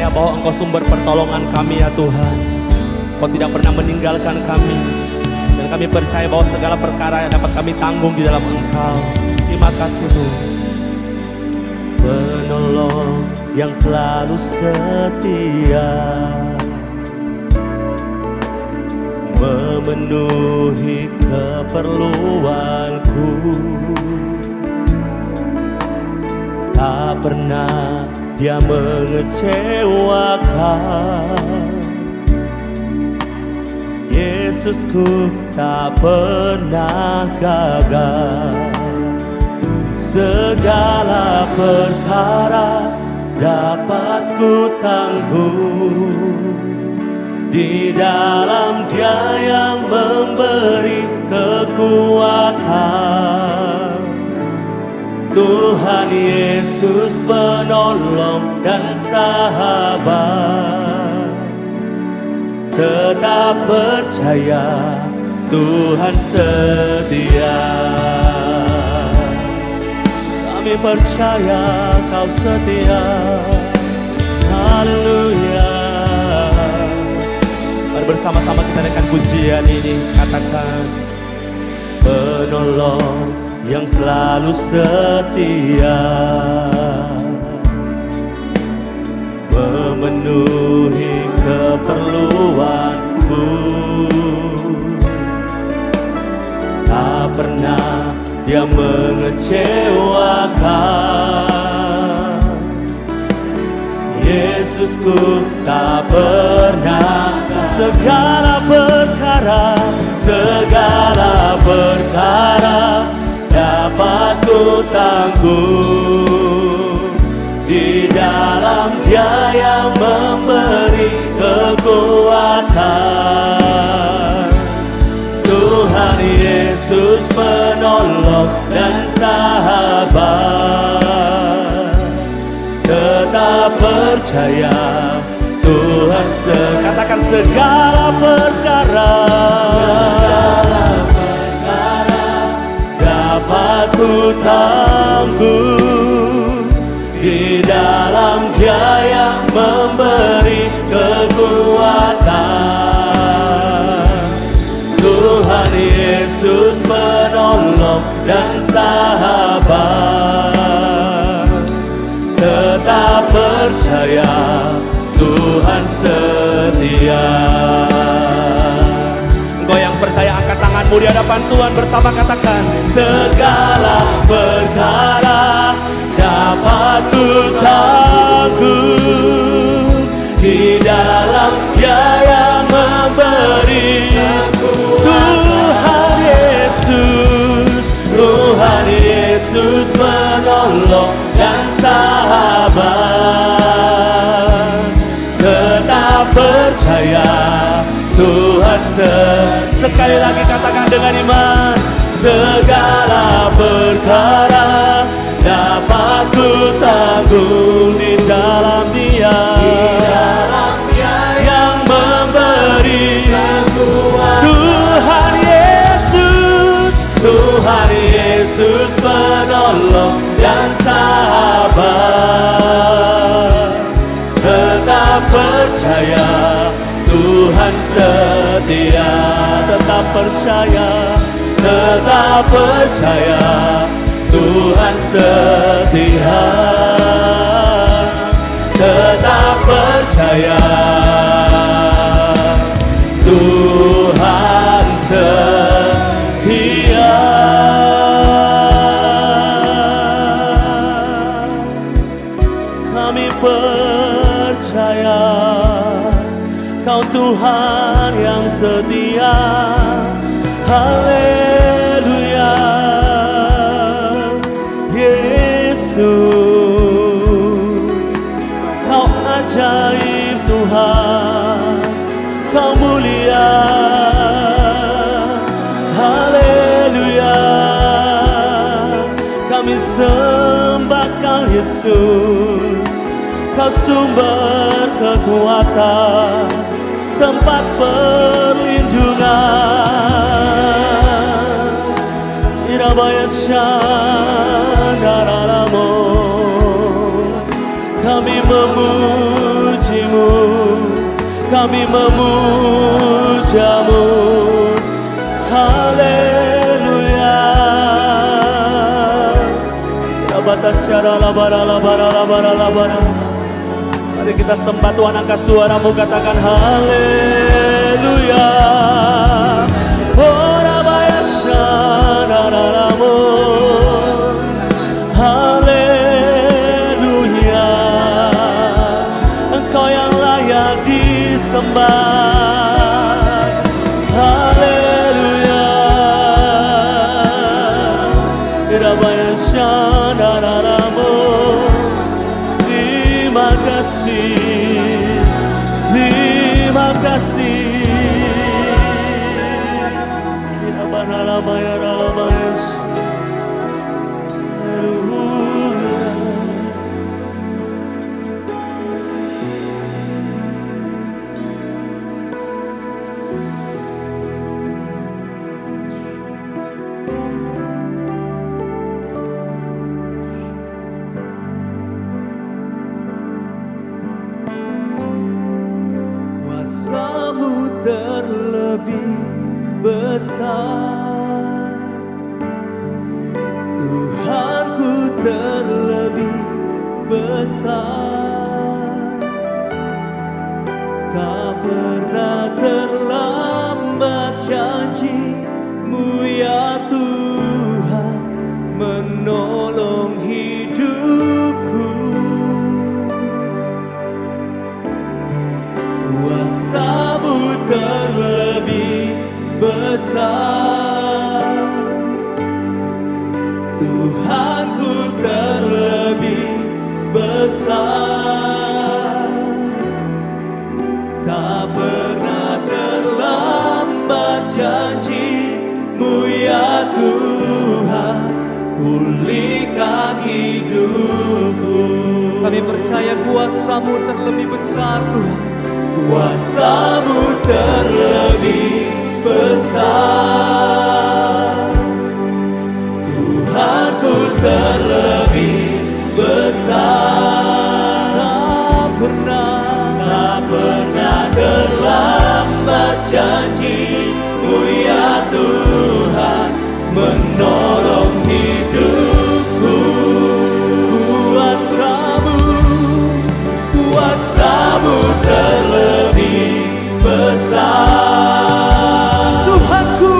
percaya bahwa Engkau sumber pertolongan kami ya Tuhan. Engkau tidak pernah meninggalkan kami. Dan kami percaya bahwa segala perkara yang dapat kami tanggung di dalam Engkau. Terima kasih Tuhan. Penolong yang selalu setia, memenuhi keperluanku, tak pernah Dia mengecewakan. Yesusku tak pernah gagal. Segala perkara dapat ku tanggung di dalam Dia yang memberi kekuatan. Tuhan Yesus penolong dan sahabat. Tetap percaya Tuhan setia. Kami percaya Kau setia. Haleluya. Mari bersama-sama kita naikkan pujian ini. Katakan, penolong yang selalu setia, memenuhi keperluanku, tak pernah Dia mengecewakan. Yesusku tak pernah. Segala perkara dapat ku tanggung di dalam Dia yang memberi kekuatan. Tuhan Yesus penolong dan sahabat. Tetap percaya Tuhan katakan segala perkara dapat ku tanggung di dalam Dia yang memberi kekuatan. Tuhan Yesus penolong dan sahabat. Tetap percaya Tuhan setia. Engkau yang percaya angkat tanganmu di hadapan Tuhan bersama, katakan, segala perkara dapat ku tanggung di dalam Dia yang memberi. Tuhan Yesus penolong dan sahabat. Tetap percaya Tuhan sekali lagi katakan dengan iman, segala perkara dapat ku tanggung di dalam Dia yang memberi. Tuhan Yesus penolong dan sahabat. Tetap percaya Tuhan setia. Tetap percaya Tuhan setia. Tetap percaya Tuhan setia. Kami percaya Kau Tuhan yang setia. Haleluya. Yesus, Kau ajaib Tuhan, Kau mulia. Haleluya. Kami sembah Kau Yesus, Kau sumber kekuatan, tempat perlindungan. Irabaya Shandararamo, kami memuji kami memujamu. Haleluya. Mari kita sembah Tuhan, angkat suaramu, katakan haleluya. Haleluya. Engkau yang layak disembah. Haleluya. Terima kasih, terima kasih. Kuasamu terlebih besar, Tuhanku terlebih besar. Tak pernah terlambat janji-Mu ya Tuhan menolong hidupku. Kuasa-Mu terlebih besar, Tuhanku terlebih besar. Tak pernah terlambat janji-Mu ya Tuhan, pulihkan hidupku. Kami percaya kuasa-Mu terlebih besar Tuhan. Kuasa-Mu terlebih besar, Tuhanku terlebih besar. Tak pernah terlambat janji-Mu ya Tuhan menolong hidupku. Kuasa-Mu terlebih besar, Tuhanku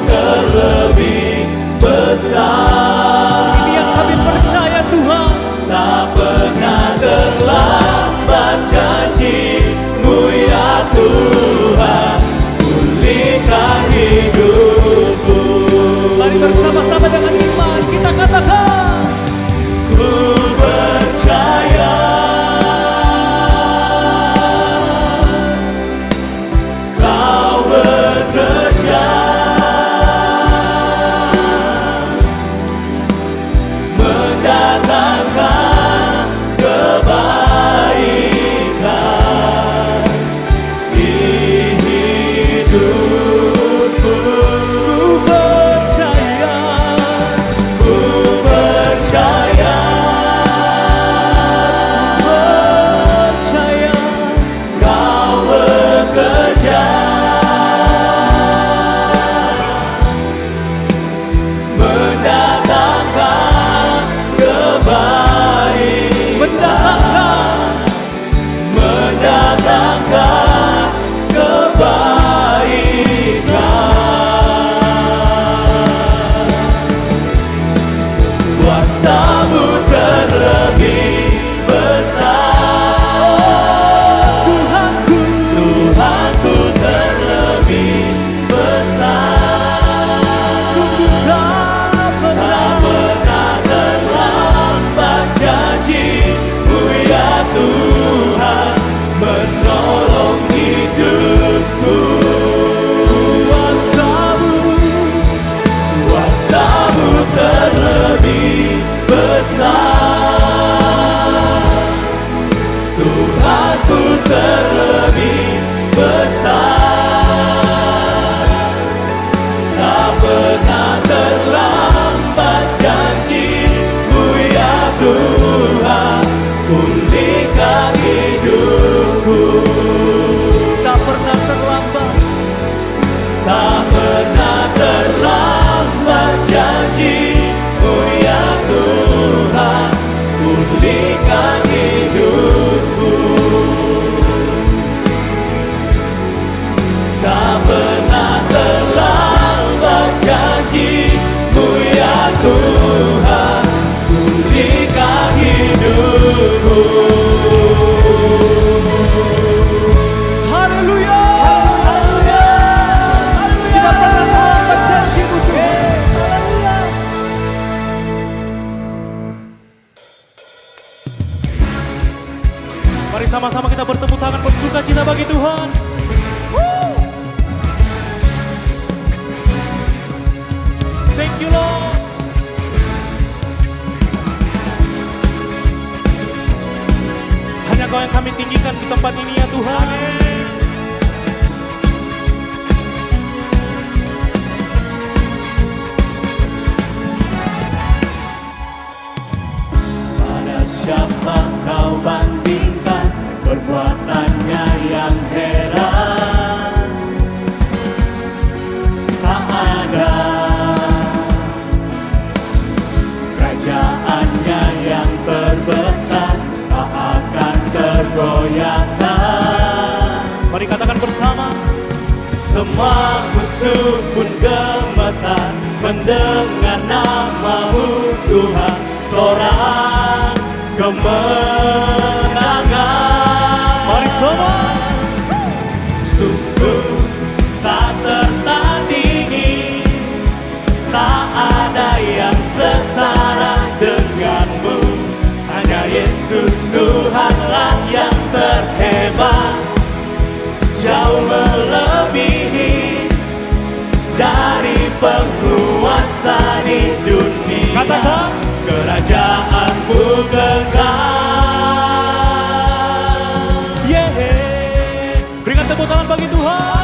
terlebih besar. Ini yang kami percaya Tuhan. Tak pernah terlambat janji-Mu ya Tuhan, pulihkan hidupku. Mari bersama-sama dengan iman kita katakan, ku percaya Kau bekerja mendatangkan kebaikan di hidupku. Ku percaya Kau bekerja mendatangkan kebaikan pernah terlambat janji-Mu ya Tuhan, pulihkan hidupku. Haleluya, haleluya, tidak pernah terlambat janji-Mu Tuhan. Mari sama-sama kita bertepuk tangan bersuka cita bagi Tuhan. Thank you Lord. Hanya Kau yang kami tinggikan di tempat ini ya Tuhan. Pada siapa Kau bandingkan perbuatannya yang heran? Tak ada. Kerajaannya yang terbesar tak akan tergoyahkan. Mari katakan bersama. Semua musuh pun gemetar mendengar nama-Mu Tuhan. Sorak kemenangan. Mari semua. Sungguh tak tertandingi, tak ada yang setara dengan-Mu. Hanya Yesus Tuhanlah yang terhebat, jauh melebihi dari penguasa di dunia. Katakan, kerajaan-Mu kekal. yeay. Berikan tepuk tangan bagi Tuhan.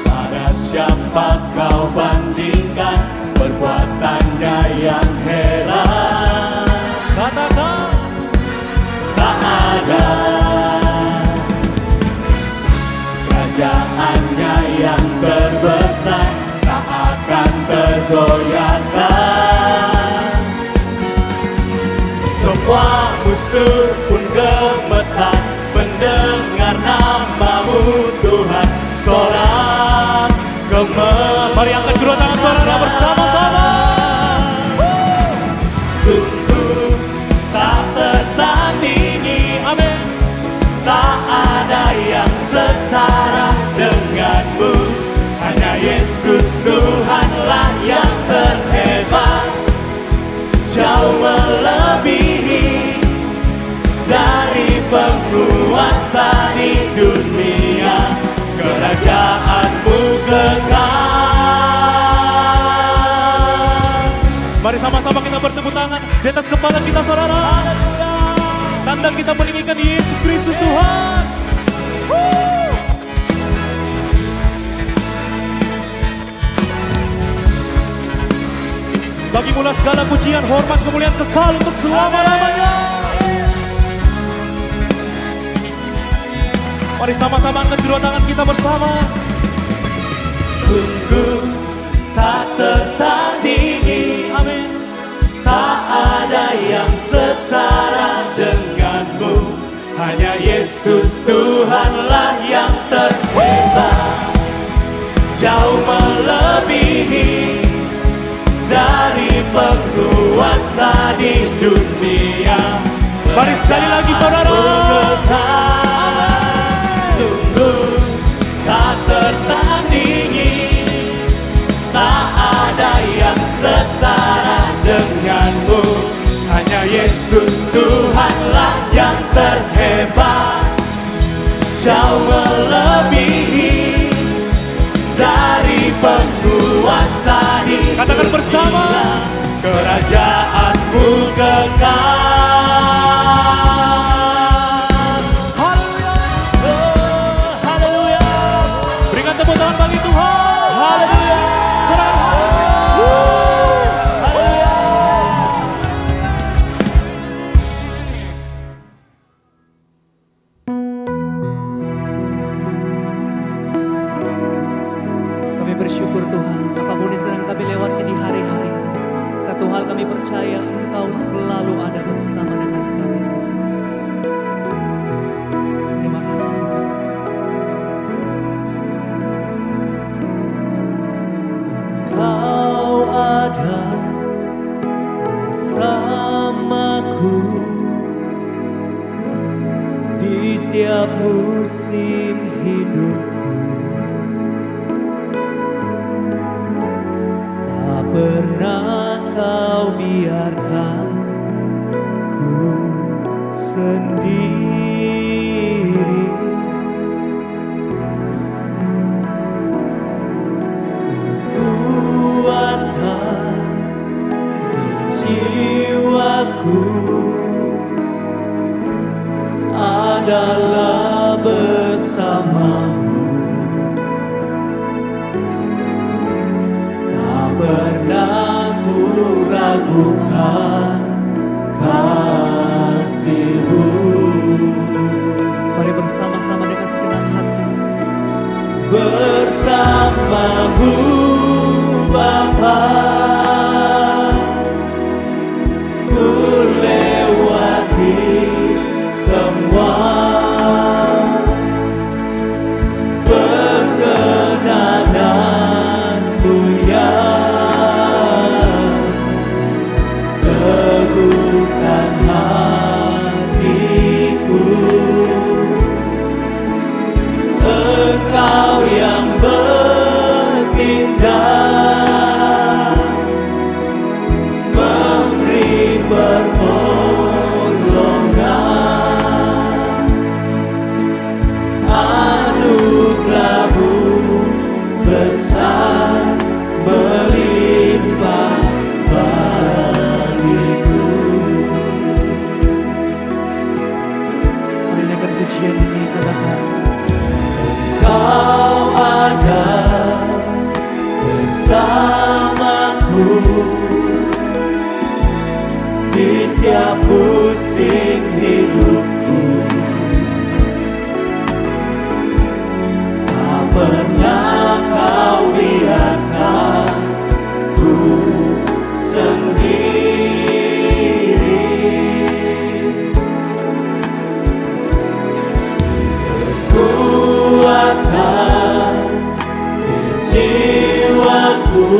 Pada siapa Kau bandingkan perbuatannya yang heran? Katakan, Tak ada. Kerajaannya yang terbesar tak akan tergoyahkan. Semua musuh pun gemetar mendengar nama-Mu Tuhan. Sorak kemenangan. mari angkat kedua tangan saudara bersama-sama. Sungguh tak tertandingi, Amin. tak ada yang setara dengan-Mu. Hanya Yesus Tuhanlah yang terhebat, jauh melebihi dari penguasa di dunia. Kerajaan-Mu kekal. Mari sama-sama kita bertepuk tangan di atas kepala kita saudara. Tanda kita meninggikan Yesus Kristus Tuhan. Bagi mula segala pujian, hormat, kemuliaan kekal untuk selama-lamanya. Mari sama-sama angkat kedua tangan kita bersama. Sungguh tak tertandingi, Amin. tak ada yang setara dengan-Mu. Hanya Yesus Tuhanlah yang terhebat, jauh melebihi dari penguasa di dunia. Mari sekali lagi saudara. Sungguh tak tertandingi, tak ada yang setara dengan-Mu. Hanya Yesus Tuhanlah yang terhebat, jauh melebihi dari penguasa di Katakan bersama. dunia. Kerajaan-Mu kekal. Haleluya. Oh, haleluya. Berikan tepuk tangan bagi Tuhan. Haleluya. Saudara. Haleluya. Kami bersyukur Tuhan, apapun yang sedang kami lewati di hari-hari ini. Satu hal kami percaya, Engkau selalu ada bersama dengan kami Tuhan Yesus. Terima kasih. setiap musim hidupku, tak pernah kau biarkan ku sendiri. Kuatkan jiwaku adalah bersamamu, tak pernah ku ragukan kasih-Mu. Mari bersama-sama dengan segenap hati. Bersama-Mu Bapa, ku lewati semua perkenananmu yang teguhkan hatiku. Engkau yang bertindak, memberi pertolongan, anugerah-Mu besar melimpah bagiku. Mari naikkan pujian ini katakan, Engkau ada bersamaku di setiap musim hidupku, tak pernah kau biarkan ku sendiri. Kekuatan di jiwaku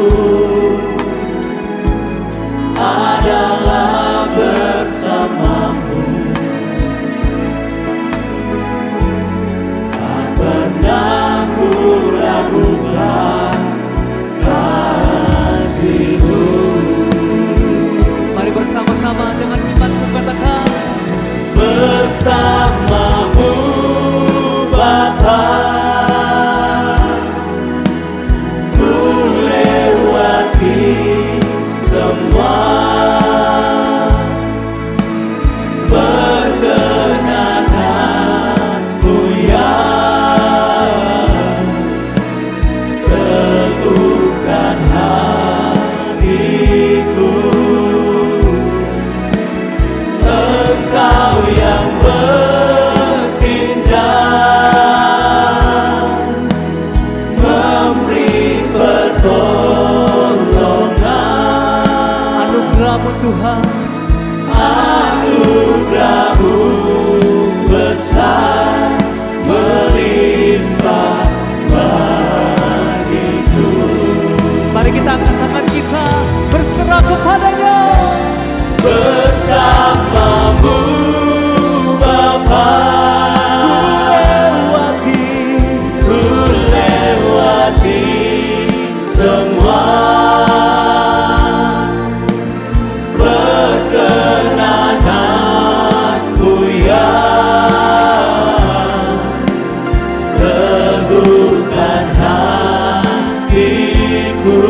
adalah bersamamu, tak pernah ku ragukan kasih-Mu. Mari bersama-sama dengan imanku katakan, bersama-Mu Bapa, ku lewati semua perkenananmu yang teguhkan hatiku. Engkau yang bertindak, memberi pertolongan, anugerah-Mu Tuhan, anugerah-Mu besar melimpah bagiku. Mari kita angkat tangan kita berserah kepada-Nya. Bersama-Mu Bapa, ku lewati semua perkenananmu yang teguhkan hatiku.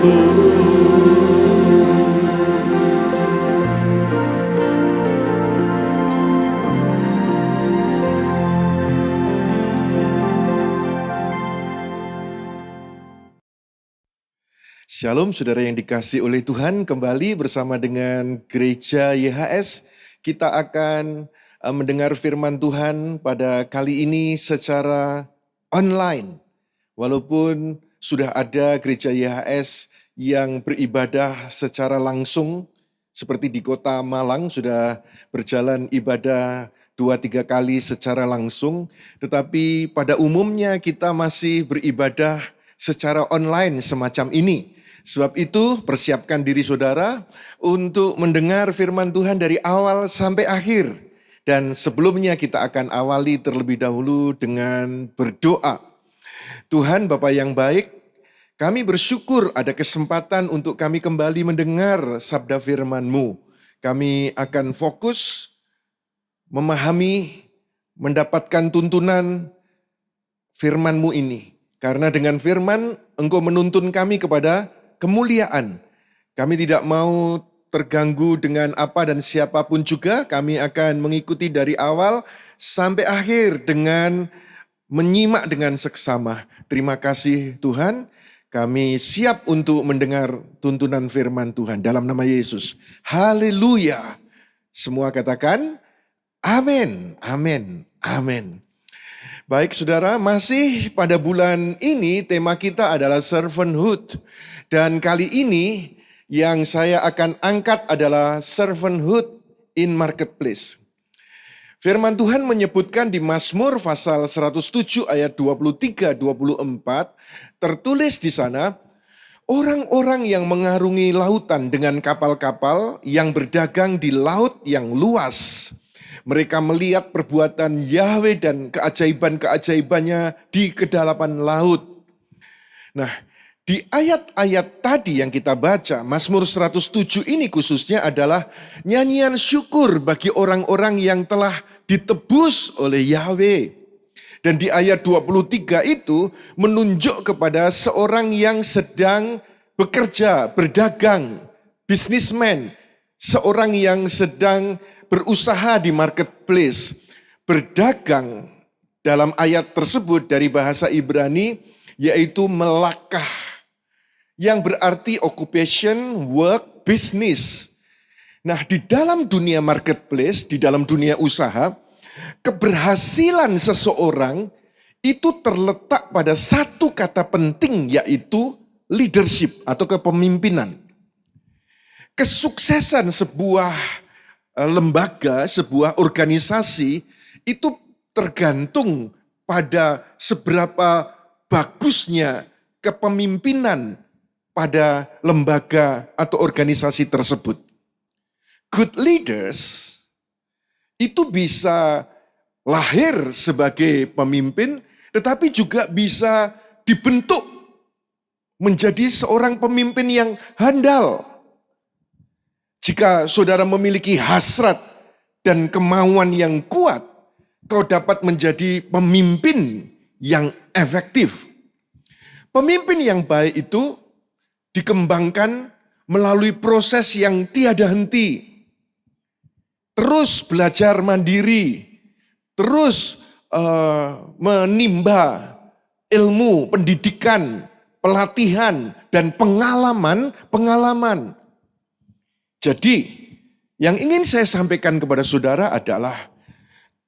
hidupku. Shalom saudara yang dikasih oleh Tuhan, kembali bersama dengan Gereja YHS. Kita akan mendengar firman Tuhan pada kali ini secara online. Walaupun sudah ada Gereja YHS yang beribadah secara langsung, seperti di kota Malang sudah berjalan ibadah 2-3 kali secara langsung, tetapi pada umumnya kita masih beribadah secara online semacam ini. Sebab itu persiapkan diri saudara untuk mendengar firman Tuhan dari awal sampai akhir. Dan sebelumnya kita akan awali terlebih dahulu dengan berdoa. Tuhan Bapa yang baik, kami bersyukur ada kesempatan untuk kami kembali mendengar sabda firman-Mu. Kami akan fokus memahami, mendapatkan tuntunan firman-Mu ini. Karena dengan firman Engkau menuntun kami kepada kemuliaan. Kami tidak mau terganggu dengan apa dan siapapun juga. Kami akan mengikuti dari awal sampai akhir dengan menyimak dengan seksama. Terima kasih Tuhan. Kami siap untuk mendengar tuntunan firman Tuhan dalam nama Yesus. Haleluya. Semua katakan amin, amin, amin. Baik saudara, masih pada bulan ini tema kita adalah servanthood. Dan kali ini yang saya akan angkat adalah servanthood in marketplace. Firman Tuhan menyebutkan di Mazmur pasal 107 ayat 23-24, tertulis di sana, orang-orang yang mengarungi lautan dengan kapal-kapal yang berdagang di laut yang luas. Mereka melihat perbuatan Yahweh dan keajaiban-keajaibannya di kedalaman laut. Nah, di ayat-ayat tadi yang kita baca, Mazmur 107 ini khususnya adalah nyanyian syukur bagi orang-orang yang telah ditebus oleh Yahweh. Dan di ayat 23 itu menunjuk kepada seorang yang sedang bekerja, berdagang, bisnismen, seorang yang sedang berusaha di marketplace. Berdagang dalam ayat tersebut dari bahasa Ibrani yaitu melakah, yang berarti occupation, work, business. Nah, di dalam dunia marketplace, di dalam dunia usaha, keberhasilan seseorang itu terletak pada satu kata penting, yaitu leadership atau kepemimpinan. Kesuksesan sebuah lembaga, sebuah organisasi itu tergantung pada seberapa bagusnya kepemimpinan pada lembaga atau organisasi tersebut. Good leaders itu bisa lahir sebagai pemimpin, tetapi juga bisa dibentuk menjadi seorang pemimpin yang handal. Jika saudara memiliki hasrat dan kemauan yang kuat, kau dapat menjadi pemimpin yang efektif. Pemimpin yang baik itu dikembangkan melalui proses yang tiada henti. Terus belajar mandiri, terus menimba ilmu, pendidikan, pelatihan, dan pengalaman. Jadi, yang ingin saya sampaikan kepada saudara adalah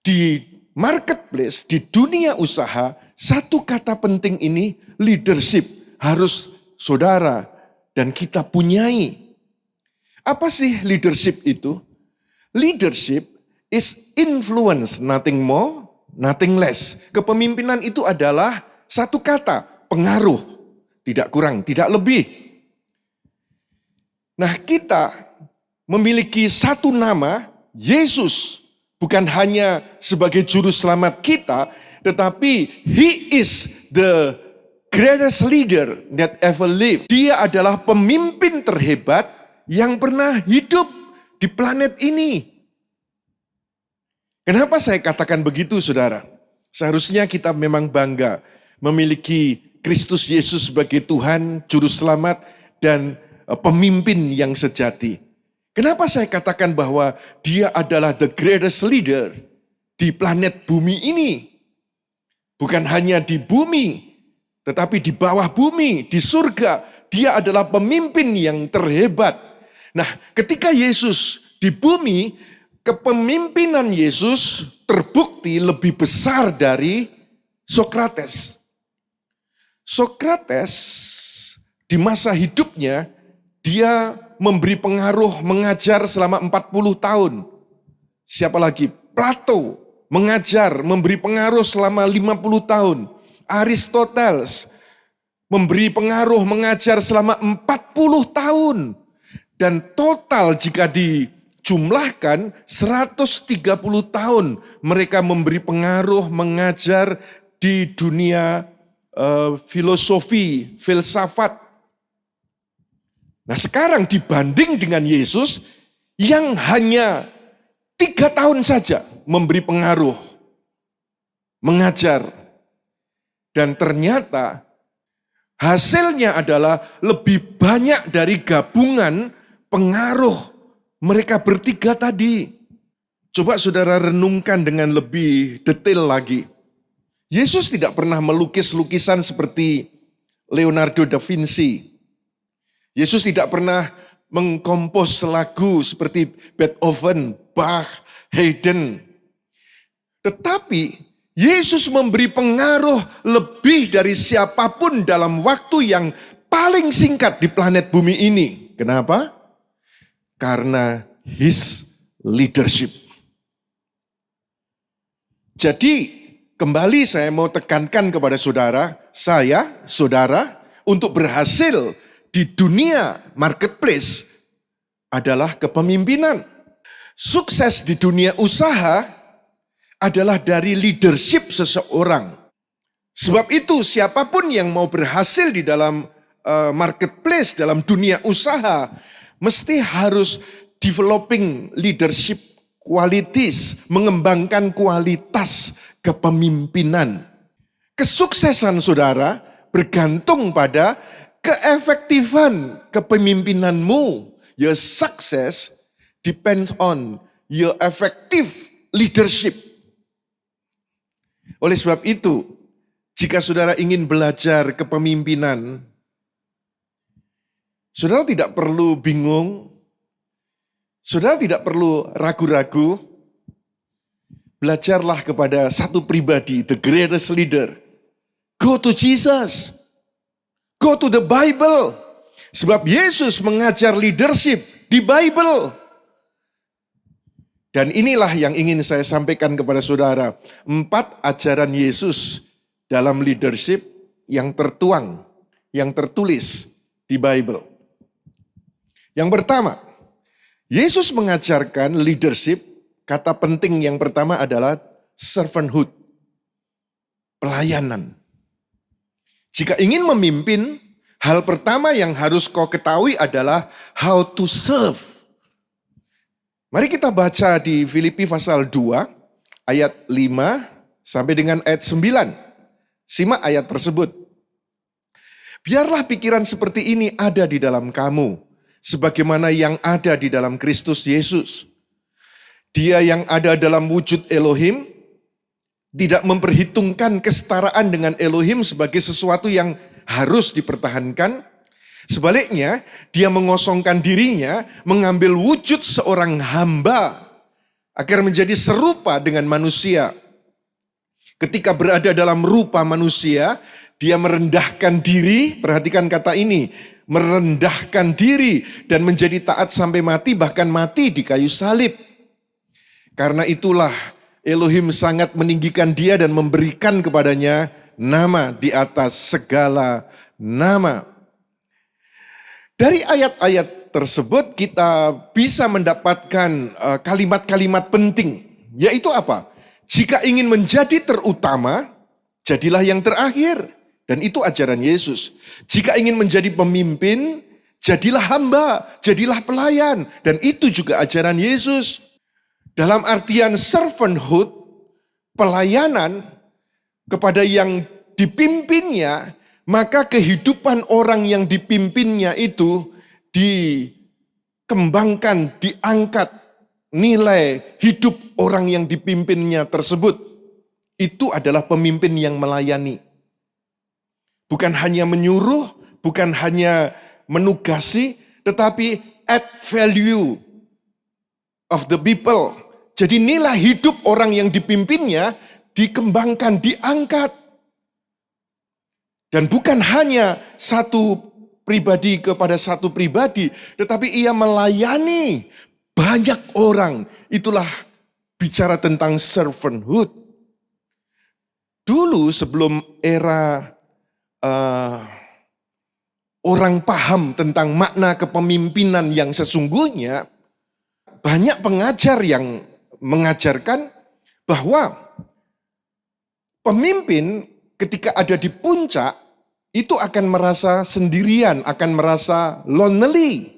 di marketplace, di dunia usaha, satu kata penting ini leadership harus saudara dan kita punyai. Apa sih leadership itu? Leadership is influence, nothing more, nothing less. Kepemimpinan itu adalah satu kata, pengaruh. Tidak kurang, tidak lebih. Nah, kita memiliki satu nama, Yesus. Bukan hanya sebagai juru selamat kita, tetapi He is the greatest leader that ever lived. Dia adalah pemimpin terhebat yang pernah hidup di planet ini. Kenapa saya katakan begitu, saudara? Seharusnya kita memang bangga memiliki Kristus Yesus sebagai Tuhan, Juru Selamat, dan pemimpin yang sejati. Kenapa saya katakan bahwa dia adalah the greatest leader di planet bumi ini? Bukan hanya di bumi, tetapi di bawah bumi, di surga. Dia adalah pemimpin yang terhebat. Nah, ketika Yesus di bumi, kepemimpinan Yesus terbukti lebih besar dari Sokrates. Sokrates di masa hidupnya, dia memberi pengaruh mengajar selama 40 tahun. Siapa lagi? Plato mengajar, memberi pengaruh selama 50 tahun. Aristoteles memberi pengaruh mengajar selama 40 tahun. Dan total jika dijumlahkan 130 tahun mereka memberi pengaruh mengajar di dunia filosofi, filsafat. Nah sekarang dibanding dengan Yesus yang hanya 3 tahun saja memberi pengaruh, mengajar. Dan ternyata hasilnya adalah lebih banyak dari gabungan pengaruh mereka bertiga tadi. Coba saudara renungkan dengan lebih detail lagi. Yesus tidak pernah melukis lukisan seperti Leonardo da Vinci. Yesus tidak pernah mengkompos lagu seperti Beethoven, Bach, Haydn. Tetapi Yesus memberi pengaruh lebih dari siapapun dalam waktu yang paling singkat di planet bumi ini. Kenapa? Karena his leadership. Jadi kembali saya mau tekankan kepada saudara, saudara, untuk berhasil di dunia marketplace adalah kepemimpinan. Sukses di dunia usaha adalah dari leadership seseorang. Sebab itu siapapun yang mau berhasil di dalam marketplace, dalam dunia usaha, mesti harus developing leadership qualities, mengembangkan kualitas kepemimpinan. Kesuksesan saudara bergantung pada keefektifan kepemimpinanmu. Your success depends on your effective leadership. Oleh sebab itu, jika saudara ingin belajar kepemimpinan, saudara tidak perlu bingung, saudara tidak perlu ragu-ragu. Belajarlah kepada satu pribadi, the greatest leader. Go to Jesus. Go to the Bible. Sebab Yesus mengajar leadership di Bible. Dan inilah yang ingin saya sampaikan kepada saudara. 4 ajaran Yesus dalam leadership yang tertuang, yang tertulis di Bible. Yang pertama, Yesus mengajarkan leadership, kata penting yang pertama adalah servanthood, pelayanan. Jika ingin memimpin, hal pertama yang harus kau ketahui adalah how to serve. Mari kita baca di Filipi pasal 2, ayat 5 sampai dengan ayat 9. Simak ayat tersebut. Biarlah pikiran seperti ini ada di dalam kamu, sebagaimana yang ada di dalam Kristus Yesus. Dia yang ada dalam wujud Elohim, tidak memperhitungkan kesetaraan dengan Elohim sebagai sesuatu yang harus dipertahankan. Sebaliknya, dia mengosongkan dirinya, mengambil wujud seorang hamba, agar menjadi serupa dengan manusia. Ketika berada dalam rupa manusia, dia merendahkan diri, perhatikan kata ini, merendahkan diri dan menjadi taat sampai mati, bahkan mati di kayu salib. Karena itulah Elohim sangat meninggikan dia dan memberikan kepadanya nama di atas segala nama. Dari ayat-ayat tersebut kita bisa mendapatkan kalimat-kalimat penting. Yaitu apa? Jika ingin menjadi terutama, jadilah yang terakhir. Dan itu ajaran Yesus. Jika ingin menjadi pemimpin, jadilah hamba, jadilah pelayan. Dan itu juga ajaran Yesus. Dalam artian servanthood, pelayanan kepada yang dipimpinnya, maka kehidupan orang yang dipimpinnya itu dikembangkan, diangkat. Nilai hidup orang yang dipimpinnya tersebut, itu adalah pemimpin yang melayani. Bukan hanya menyuruh, bukan hanya menugasi, tetapi add value of the people. Jadi nilai hidup orang yang dipimpinnya dikembangkan, diangkat. Dan bukan hanya satu pribadi kepada satu pribadi, tetapi ia melayani banyak orang. Itulah bicara tentang servanthood. Dulu sebelum era orang paham tentang makna kepemimpinan yang sesungguhnya, banyak pengajar yang mengajarkan bahwa pemimpin ketika ada di puncak itu akan merasa sendirian, akan merasa lonely.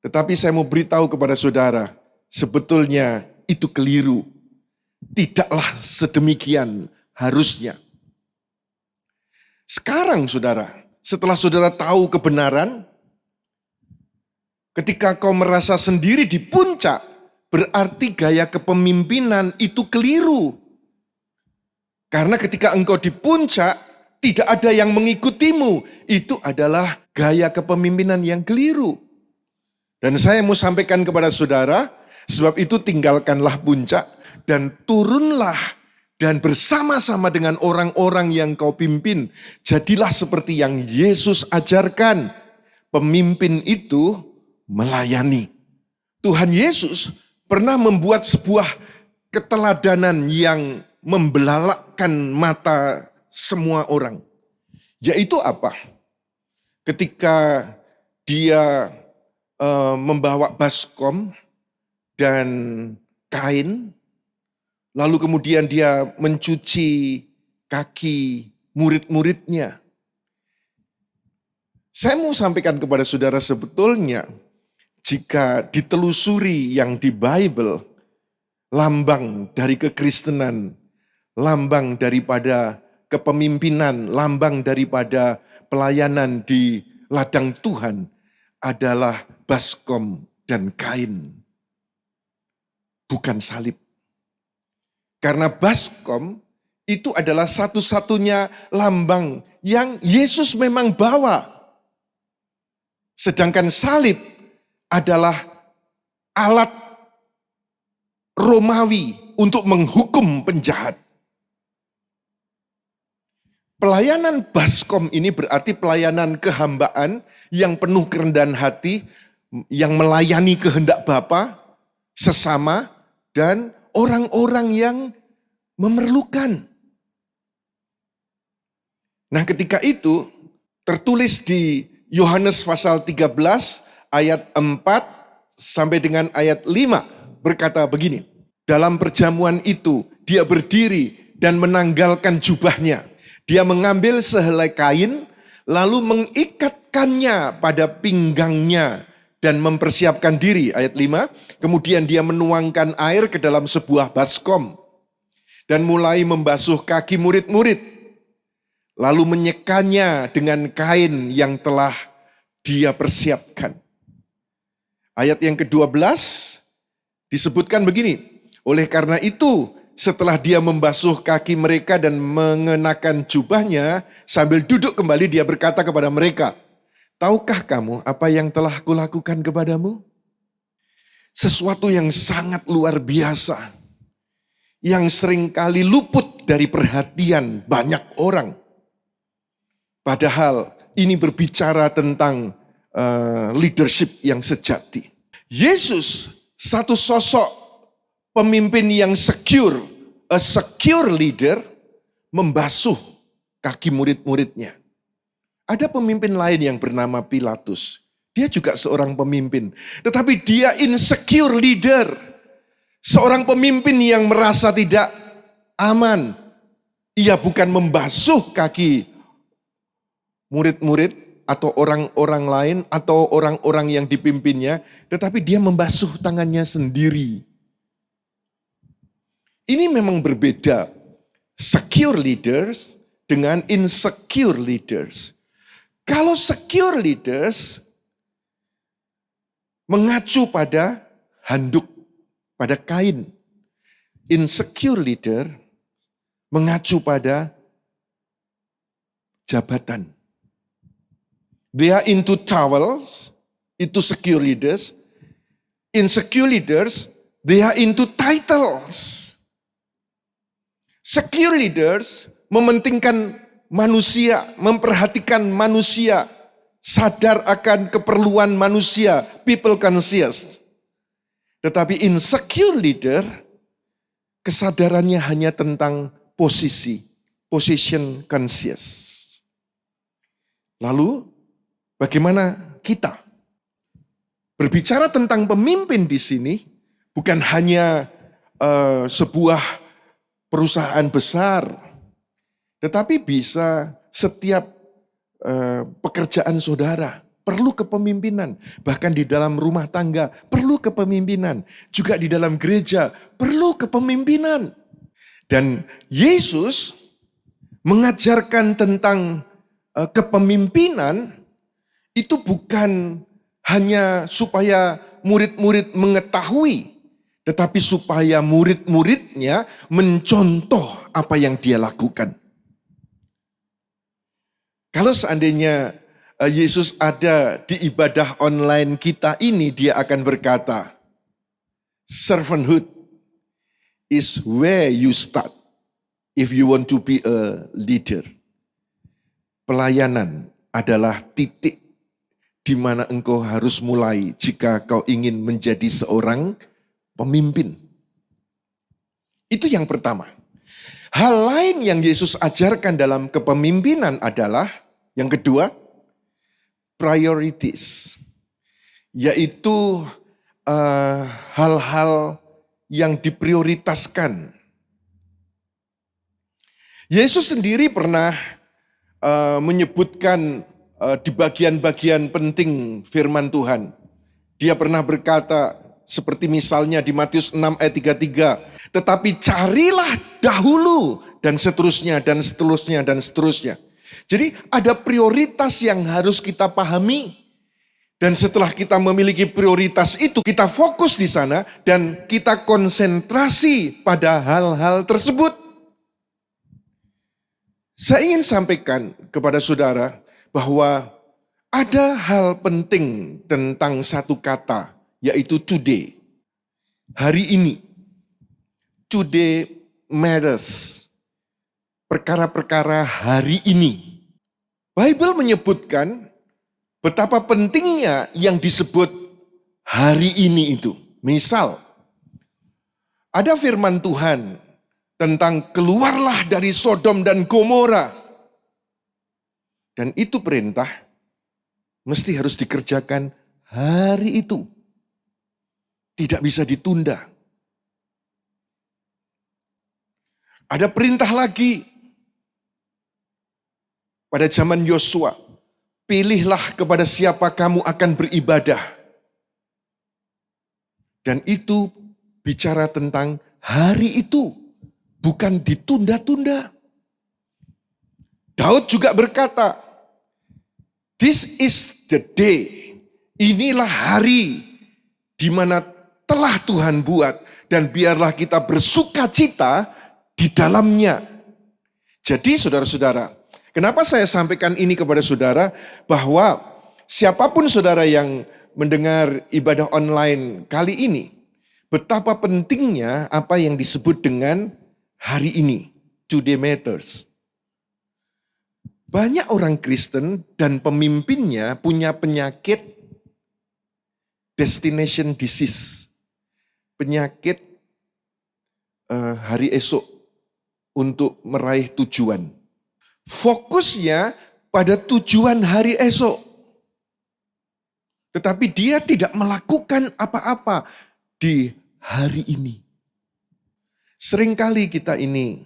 Tetapi saya mau beritahu kepada saudara, sebetulnya itu keliru. Tidaklah sedemikian harusnya. Sekarang saudara, setelah saudara tahu kebenaran, ketika kau merasa sendiri di puncak, berarti gaya kepemimpinan itu keliru. Karena ketika engkau di puncak, tidak ada yang mengikutimu. Itu adalah gaya kepemimpinan yang keliru. Dan saya mau sampaikan kepada saudara, sebab itu tinggalkanlah puncak dan turunlah dan bersama-sama dengan orang-orang yang kau pimpin. Jadilah seperti yang Yesus ajarkan. Pemimpin itu melayani. Tuhan Yesus pernah membuat sebuah keteladanan yang membelalakkan mata semua orang. Yaitu apa? Ketika dia membawa baskom dan kain, lalu kemudian dia mencuci kaki murid-muridnya. Saya mau sampaikan kepada saudara, sebetulnya jika ditelusuri yang di Bible, lambang dari kekristenan, lambang daripada kepemimpinan, lambang daripada pelayanan di ladang Tuhan adalah baskom dan kain, bukan salib. Karena baskom itu adalah satu-satunya lambang yang Yesus memang bawa. Sedangkan salib adalah alat Romawi untuk menghukum penjahat. Pelayanan baskom ini berarti pelayanan kehambaan yang penuh kerendahan hati, yang melayani kehendak Bapa, sesama, dan orang-orang yang memerlukan. Nah, ketika itu tertulis di Yohanes pasal 13 ayat 4 sampai dengan ayat 5 berkata begini. Dalam perjamuan itu dia berdiri dan menanggalkan jubahnya. Dia mengambil sehelai kain lalu mengikatkannya pada pinggangnya dan mempersiapkan diri. Ayat 5, kemudian dia menuangkan air ke dalam sebuah baskom dan mulai membasuh kaki murid-murid. Lalu menyekanya dengan kain yang telah dia persiapkan. Ayat yang ke-12 disebutkan begini. Oleh karena itu, setelah dia membasuh kaki mereka dan mengenakan jubahnya, sambil duduk kembali dia berkata kepada mereka, tahukah kamu apa yang telah kulakukan kepadamu? Sesuatu yang sangat luar biasa, yang seringkali luput dari perhatian banyak orang. Padahal ini berbicara tentang leadership yang sejati. Yesus satu sosok pemimpin yang secure, a secure leader, membasuh kaki murid-muridnya. Ada pemimpin lain yang bernama Pilatus. Dia juga seorang pemimpin. Tetapi dia insecure leader. Seorang pemimpin yang merasa tidak aman. Ia bukan membasuh kaki murid-murid atau orang-orang lain atau orang-orang yang dipimpinnya. Tetapi dia membasuh tangannya sendiri. Ini memang berbeda. Secure leaders dengan insecure leaders. Kalau secure leaders mengacu pada handuk, pada kain. Insecure leader mengacu pada jabatan. They are into towels, itu secure leaders. Insecure leaders, they are into titles. Secure leaders mementingkan manusia, memperhatikan manusia, sadar akan keperluan manusia, people conscious. Tetapi insecure leader, kesadarannya hanya tentang posisi, position conscious. Lalu, bagaimana kita? Berbicara tentang pemimpin di sini, bukan hanya sebuah perusahaan besar, tetapi bisa setiap pekerjaan saudara perlu kepemimpinan. Bahkan di dalam rumah tangga perlu kepemimpinan. Juga di dalam gereja perlu kepemimpinan. Dan Yesus mengajarkan tentang kepemimpinan itu bukan hanya supaya murid-murid mengetahui, tetapi supaya murid-muridnya mencontoh apa yang dia lakukan. Kalau seandainya Yesus ada di ibadah online kita ini, dia akan berkata, servanthood is where you start if you want to be a leader. Pelayanan adalah titik di mana engkau harus mulai jika kau ingin menjadi seorang pemimpin. Itu yang pertama. Hal lain yang Yesus ajarkan dalam kepemimpinan adalah, yang kedua, priorities, yaitu hal-hal yang diprioritaskan. Yesus sendiri pernah menyebutkan di bagian-bagian penting firman Tuhan. Dia pernah berkata, seperti misalnya di Matius 6 ayat 33, tetapi carilah dahulu, dan seterusnya, dan seterusnya, dan seterusnya. Jadi ada prioritas yang harus kita pahami. Dan setelah kita memiliki prioritas itu, kita fokus di sana dan kita konsentrasi pada hal-hal tersebut. Saya ingin sampaikan kepada saudara bahwa ada hal penting tentang satu kata, yaitu today. Hari ini. Today matters. Perkara-perkara hari ini. Bible menyebutkan betapa pentingnya yang disebut hari ini itu. Misal, ada firman Tuhan tentang keluarlah dari Sodom dan Gomora. Dan itu perintah mesti harus dikerjakan hari itu. Tidak bisa ditunda. Ada perintah lagi pada zaman Yosua. Pilihlah kepada siapa kamu akan beribadah. Dan itu bicara tentang hari itu. Bukan ditunda-tunda. Daud juga berkata, this is the day. Inilah hari di mana telah Tuhan buat. Dan biarlah kita bersuka cita di dalamnya. Jadi saudara-saudara, kenapa saya sampaikan ini kepada saudara? Bahwa siapapun saudara yang mendengar ibadah online kali ini, betapa pentingnya apa yang disebut dengan hari ini. Today matters. Banyak orang Kristen dan pemimpinnya punya penyakit destination disease. Penyakit hari esok untuk meraih tujuan. Fokusnya pada tujuan hari esok. Tetapi dia tidak melakukan apa-apa di hari ini. Seringkali kita ini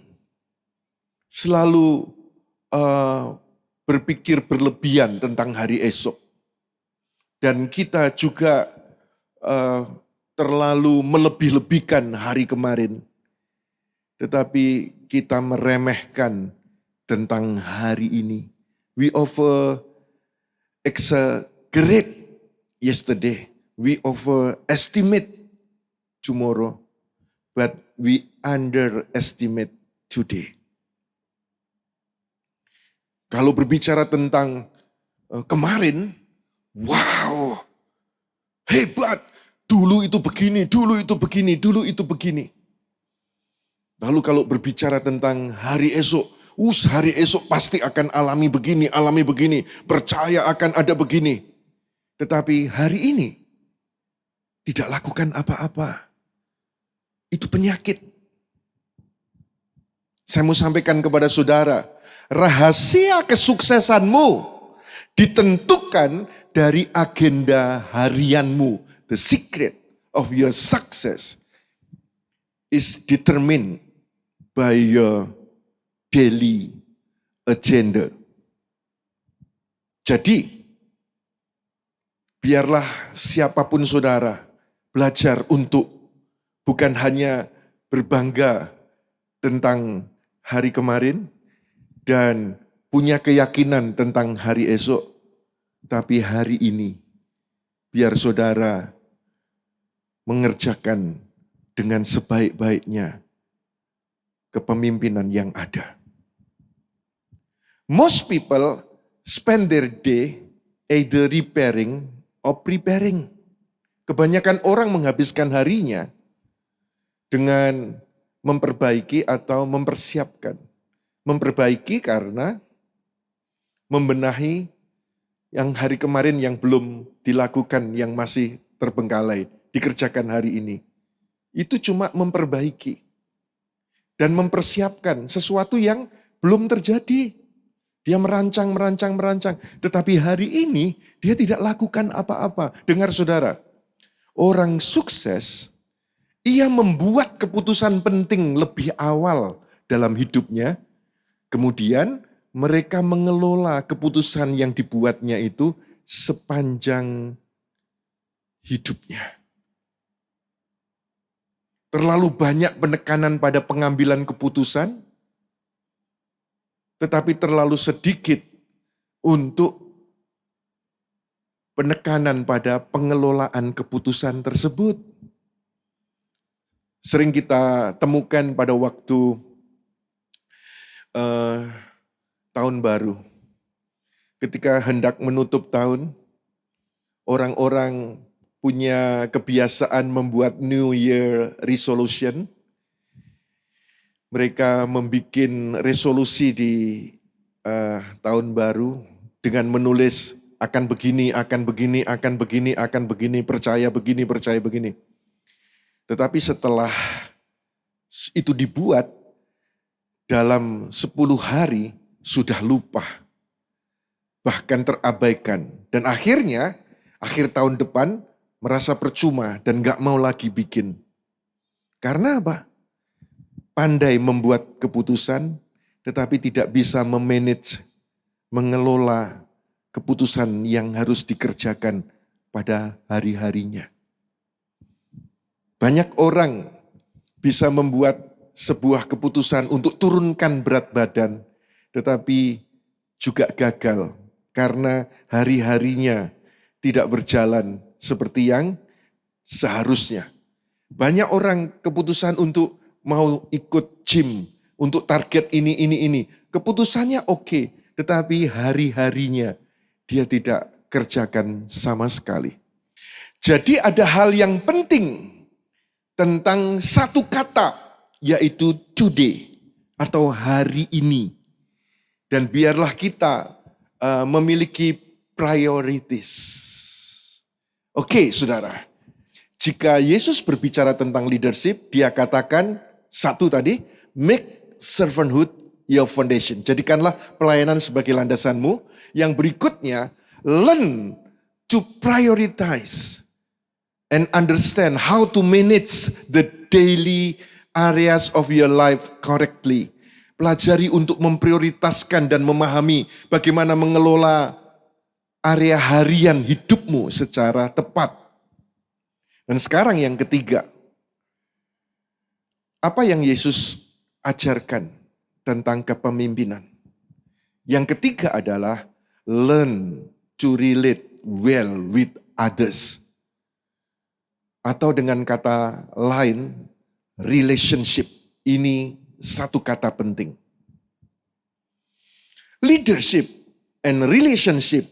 selalu berpikir berlebihan tentang hari esok. Dan kita juga terlalu melebih-lebihkan hari kemarin. Tetapi kita meremehkan tentang hari ini. We exaggerate yesterday. We overestimate tomorrow. But we underestimate today. Kalau berbicara tentang kemarin, wow, hebat. Dulu itu begini, dulu itu begini, dulu itu begini. Lalu kalau berbicara tentang hari esok, hari esok pasti akan alami begini, percaya akan ada begini. Tetapi hari ini tidak lakukan apa-apa. Itu penyakit. Saya mau sampaikan kepada saudara, rahasia kesuksesanmu ditentukan dari agenda harianmu. The secret of your success is determined by your daily agenda. Jadi, biarlah siapapun saudara belajar untuk bukan hanya berbangga tentang hari kemarin dan punya keyakinan tentang hari esok, tapi hari ini biar saudara mengerjakan dengan sebaik-baiknya kepemimpinan yang ada. Most people spend their day either repairing or preparing. Kebanyakan orang menghabiskan harinya dengan memperbaiki atau mempersiapkan. Memperbaiki karena membenahi yang hari kemarin yang belum dilakukan, yang masih terbengkalai, dikerjakan hari ini. Itu cuma memperbaiki dan mempersiapkan sesuatu yang belum terjadi. Dia merancang. Tetapi hari ini dia tidak lakukan apa-apa. Dengar saudara, orang sukses, ia membuat keputusan penting lebih awal dalam hidupnya. Kemudian mereka mengelola keputusan yang dibuatnya itu sepanjang hidupnya. Terlalu banyak penekanan pada pengambilan keputusan, tetapi terlalu sedikit untuk penekanan pada pengelolaan keputusan tersebut. Sering kita temukan pada waktu tahun baru. Ketika hendak menutup tahun, orang-orang punya kebiasaan membuat New Year resolution. Mereka membuat resolusi di tahun baru dengan menulis akan begini, percaya begini. Tetapi setelah itu dibuat, dalam 10 hari sudah lupa, bahkan terabaikan. Dan akhirnya, akhir tahun depan merasa percuma dan gak mau lagi bikin. Karena apa? Pandai membuat keputusan, tetapi tidak bisa memanage, mengelola keputusan yang harus dikerjakan pada hari-harinya. Banyak orang bisa membuat sebuah keputusan untuk turunkan berat badan, tetapi juga gagal karena hari-harinya tidak berjalan seperti yang seharusnya. Banyak orang keputusan untuk mau ikut gym, untuk target ini. Keputusannya oke, tetapi hari-harinya dia tidak kerjakan sama sekali. Jadi ada hal yang penting tentang satu kata, yaitu today atau hari ini. Dan biarlah kita memiliki priorities. Oke, saudara. Jika Yesus berbicara tentang leadership, dia katakan satu tadi, make servanthood your foundation. Jadikanlah pelayanan sebagai landasanmu. Yang berikutnya, learn to prioritize and understand how to manage the daily areas of your life correctly. Pelajari untuk memprioritaskan dan memahami bagaimana mengelola area harian hidupmu secara tepat. Dan sekarang yang ketiga, apa yang Yesus ajarkan tentang kepemimpinan? Yang ketiga adalah learn to relate well with others. Atau dengan kata lain, relationship. Ini satu kata penting. Leadership and relationship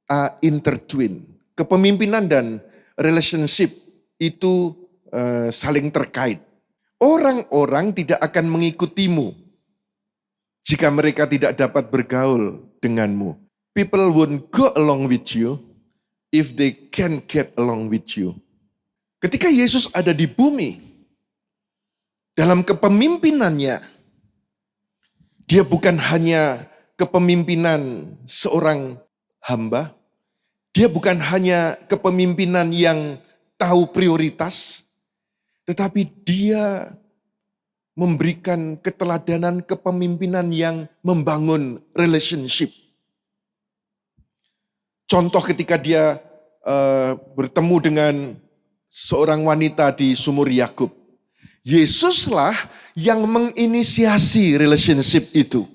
are intertwined. Kepemimpinan dan relationship itu saling terkait. Orang-orang tidak akan mengikutimu jika mereka tidak dapat bergaul denganmu. People won't go along with you if they can't get along with you. Ketika Yesus ada di bumi, dalam kepemimpinannya, dia bukan hanya kepemimpinan seorang hamba, dia bukan hanya kepemimpinan yang tahu prioritas, tetapi dia memberikan keteladanan kepemimpinan yang membangun relationship. Contoh ketika dia bertemu dengan seorang wanita di sumur Yakub. Yesuslah yang menginisiasi relationship itu.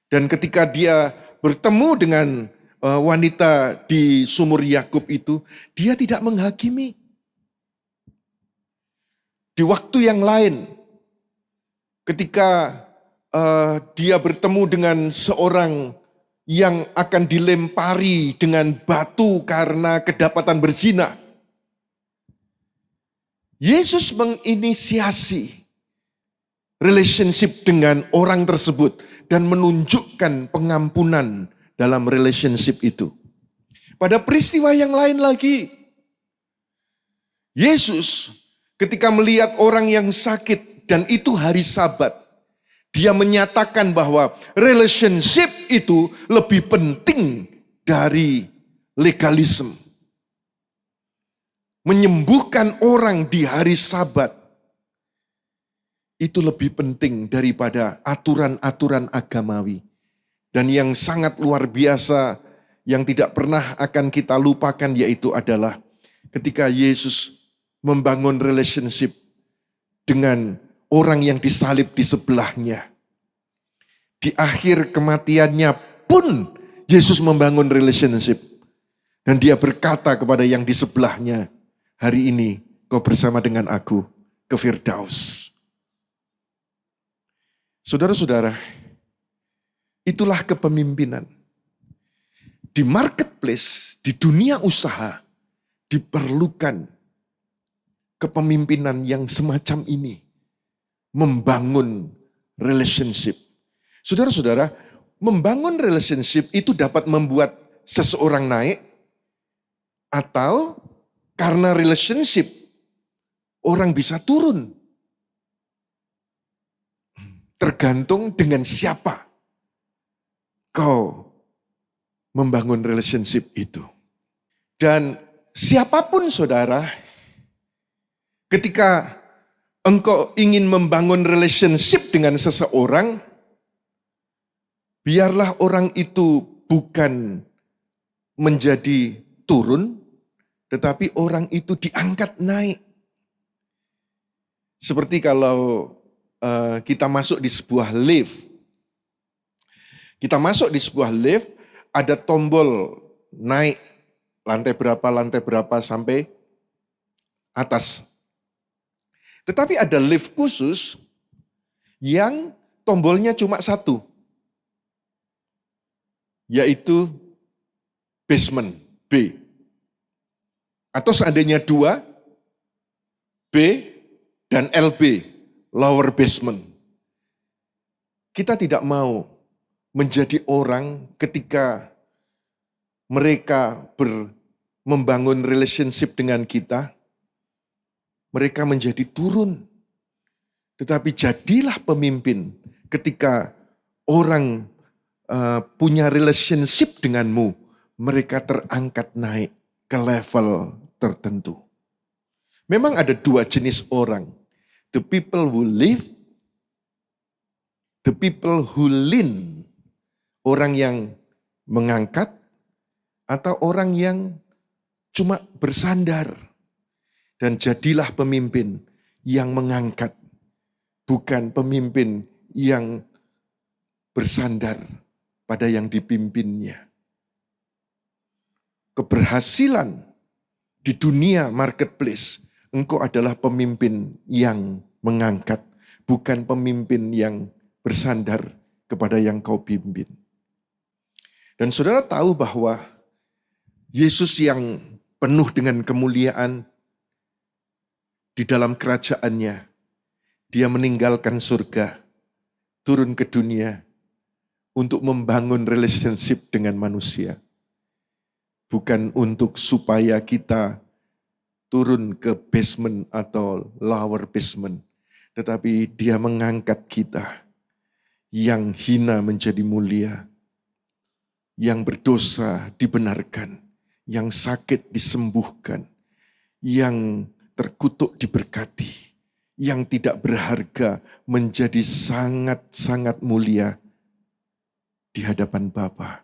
Dan ketika dia bertemu dengan wanita di sumur Yakub itu, dia tidak menghakimi. Di waktu yang lain, ketika dia bertemu dengan seorang yang akan dilempari dengan batu karena kedapatan berzina, Yesus menginisiasi relationship dengan orang tersebut dan menunjukkan pengampunan dalam relationship itu. Pada peristiwa yang lain lagi, Yesus ketika melihat orang yang sakit dan itu hari Sabat, dia menyatakan bahwa relationship itu lebih penting dari legalisme. Menyembuhkan orang di hari Sabat itu lebih penting daripada aturan-aturan agamawi. Dan yang sangat luar biasa yang tidak pernah akan kita lupakan yaitu adalah ketika Yesus membangun relationship dengan orang yang disalib di sebelahnya. Di akhir kematiannya pun Yesus membangun relationship. Dan dia berkata kepada yang di sebelahnya, hari ini kau bersama dengan aku ke Firdaus. Saudara-saudara, itulah kepemimpinan. Di marketplace, di dunia usaha, diperlukan kepemimpinan yang semacam ini. Membangun relationship. Saudara-saudara, membangun relationship itu dapat membuat seseorang naik, atau karena relationship orang bisa turun. Tergantung dengan siapa kau membangun relationship itu. Dan siapapun saudara, ketika engkau ingin membangun relationship dengan seseorang, biarlah orang itu bukan menjadi turun, tetapi orang itu diangkat naik. Seperti kalau kita masuk di sebuah lift. Kita masuk di sebuah lift, ada tombol naik lantai berapa sampai atas. Tetapi ada lift khusus yang tombolnya cuma satu, yaitu basement, B. Atau seandainya dua, B dan LB, lower basement. Kita tidak mau menjadi orang ketika mereka membangun relationship dengan kita, mereka menjadi turun. Tetapi jadilah pemimpin ketika orang punya relationship denganmu, mereka terangkat naik ke level tertentu. Memang ada dua jenis orang. The people who live, the people who lean. Orang yang mengangkat atau orang yang cuma bersandar. Dan jadilah pemimpin yang mengangkat, bukan pemimpin yang bersandar pada yang dipimpinnya. Keberhasilan di dunia marketplace, engkau adalah pemimpin yang mengangkat, bukan pemimpin yang bersandar kepada yang kau pimpin. Dan saudara tahu bahwa Yesus yang penuh dengan kemuliaan di dalam kerajaannya, dia meninggalkan surga, turun ke dunia untuk membangun relationship dengan manusia. Bukan untuk supaya kita turun ke basement atau lower basement. Tetapi dia mengangkat kita yang hina menjadi mulia. Yang berdosa dibenarkan. Yang sakit disembuhkan. Yang terkutuk diberkati. Yang tidak berharga menjadi sangat-sangat mulia di hadapan Bapa.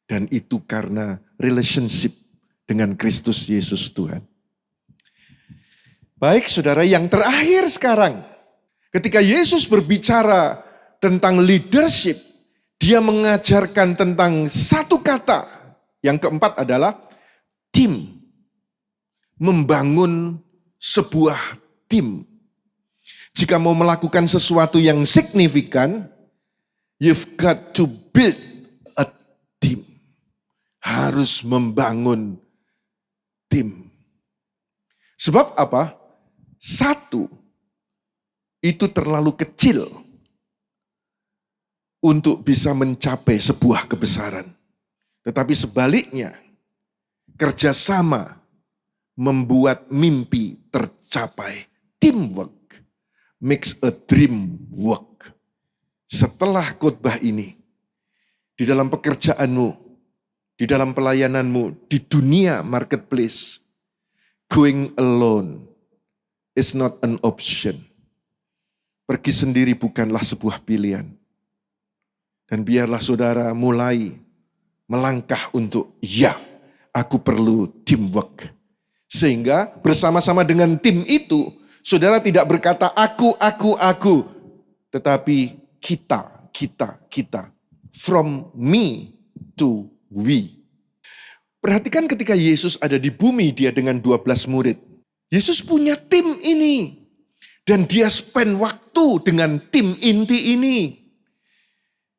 Dan itu karena relationship dengan Kristus Yesus Tuhan. Baik saudara, yang terakhir sekarang. Ketika Yesus berbicara tentang leadership, dia mengajarkan tentang satu kata. Yang keempat adalah tim. Membangun sebuah tim. Jika mau melakukan sesuatu yang signifikan, you've got to build a team. Harus membangun tim. Sebab apa? Satu, itu terlalu kecil untuk bisa mencapai sebuah kebesaran. Tetapi sebaliknya, kerjasama membuat mimpi tercapai. Teamwork makes a dream work. Setelah khotbah ini, di dalam pekerjaanmu, di dalam pelayananmu, di dunia marketplace, going alone is not an option. Pergi sendiri bukanlah sebuah pilihan. Dan biarlah saudara mulai melangkah untuk, ya, aku perlu teamwork. Sehingga bersama-sama dengan tim itu, saudara tidak berkata aku. Tetapi kita. From me to we. Perhatikan ketika Yesus ada di bumi, dia dengan 12 murid. Yesus punya tim ini. Dan dia spend waktu dengan tim inti ini.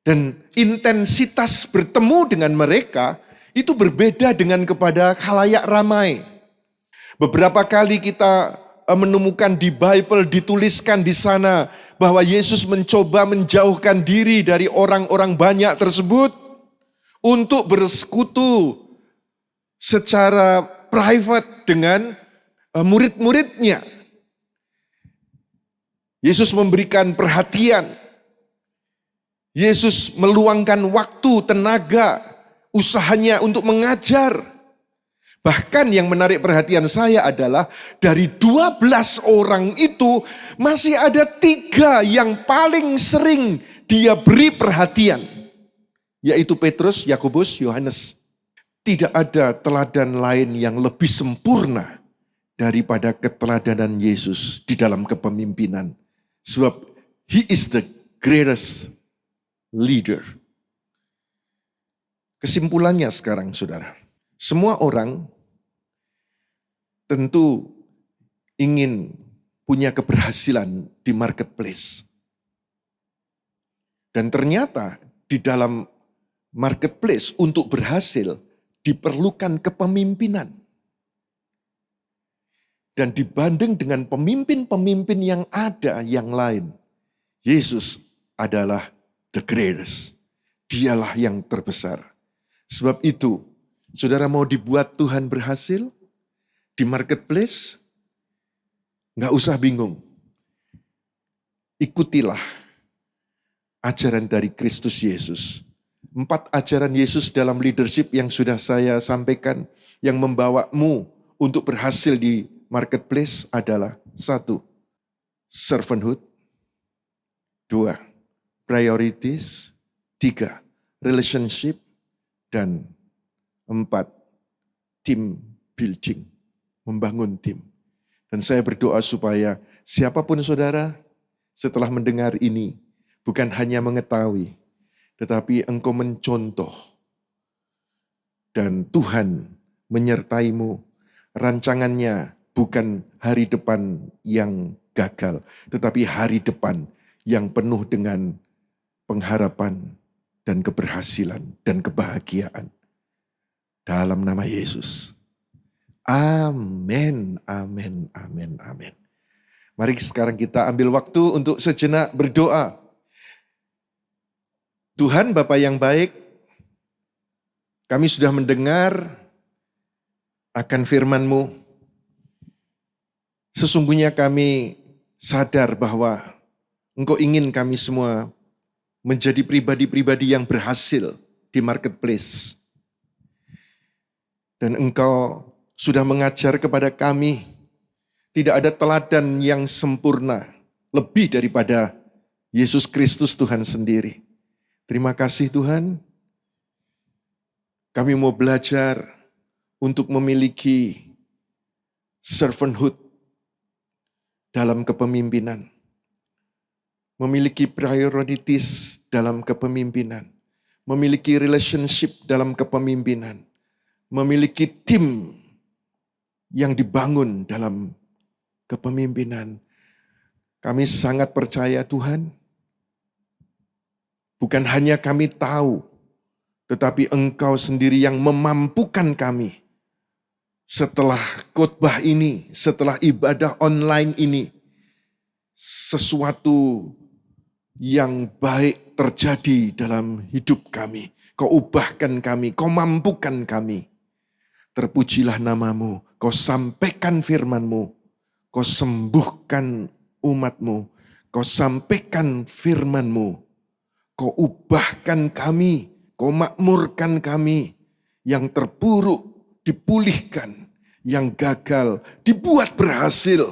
Dan intensitas bertemu dengan mereka itu berbeda dengan kepada khalayak ramai. Beberapa kali kita menemukan di Bible dituliskan di sana bahwa Yesus mencoba menjauhkan diri dari orang-orang banyak tersebut untuk bersekutu secara private dengan murid-muridnya. Yesus memberikan perhatian. Yesus meluangkan waktu, tenaga, usahanya untuk mengajar. Bahkan yang menarik perhatian saya adalah dari 12 orang itu masih ada 3 yang paling sering dia beri perhatian. Yaitu Petrus, Yakobus, Yohanes. Tidak ada teladan lain yang lebih sempurna daripada keteladanan Yesus di dalam kepemimpinan. Sebab he is the greatest leader. Kesimpulannya sekarang saudara. Semua orang tentu ingin punya keberhasilan di marketplace. Dan ternyata di dalam marketplace untuk berhasil diperlukan kepemimpinan. Dan dibanding dengan pemimpin-pemimpin yang ada yang lain, Yesus adalah the greatest. Dialah yang terbesar. Sebab itu, saudara mau dibuat Tuhan berhasil di marketplace, nggak usah bingung. Ikutilah ajaran dari Kristus Yesus. 4 ajaran Yesus dalam leadership yang sudah saya sampaikan, yang membawamu untuk berhasil di marketplace adalah 1. Servanthood. 2. Priorities. 3. Relationship. Dan 4. Team building. Membangun tim. Dan saya berdoa supaya siapapun saudara setelah mendengar ini bukan hanya mengetahui, tetapi Engkau mencontoh. Dan Tuhan menyertaimu. Rancangannya bukan hari depan yang gagal, tetapi hari depan yang penuh dengan pengharapan dan keberhasilan dan kebahagiaan. Dalam nama Yesus. Amin, amin, amin, amin. Mari sekarang kita ambil waktu untuk sejenak berdoa. Tuhan Bapa yang baik, kami sudah mendengar akan firman-Mu. Sesungguhnya kami sadar bahwa Engkau ingin kami semua menjadi pribadi-pribadi yang berhasil di marketplace. Dan Engkau sudah mengajar kepada kami, tidak ada teladan yang sempurna lebih daripada Yesus Kristus Tuhan sendiri. Terima kasih Tuhan. Kami mau belajar untuk memiliki servanthood dalam kepemimpinan. Memiliki priorities dalam kepemimpinan. Memiliki relationship dalam kepemimpinan. Memiliki tim yang dibangun dalam kepemimpinan. Kami sangat percaya Tuhan. Bukan hanya kami tahu, tetapi Engkau sendiri yang memampukan kami. Setelah khotbah ini, setelah ibadah online ini, sesuatu yang baik terjadi dalam hidup kami. Kau ubahkan kami, Kau mampukan kami. Terpujilah nama-Mu, Kau sampaikan firman-Mu, Kau sembuhkan umat-Mu, Kau sampaikan firman-Mu. Kau ubahkan kami, Kau makmurkan kami. Yang terpuruk dipulihkan, yang gagal dibuat berhasil.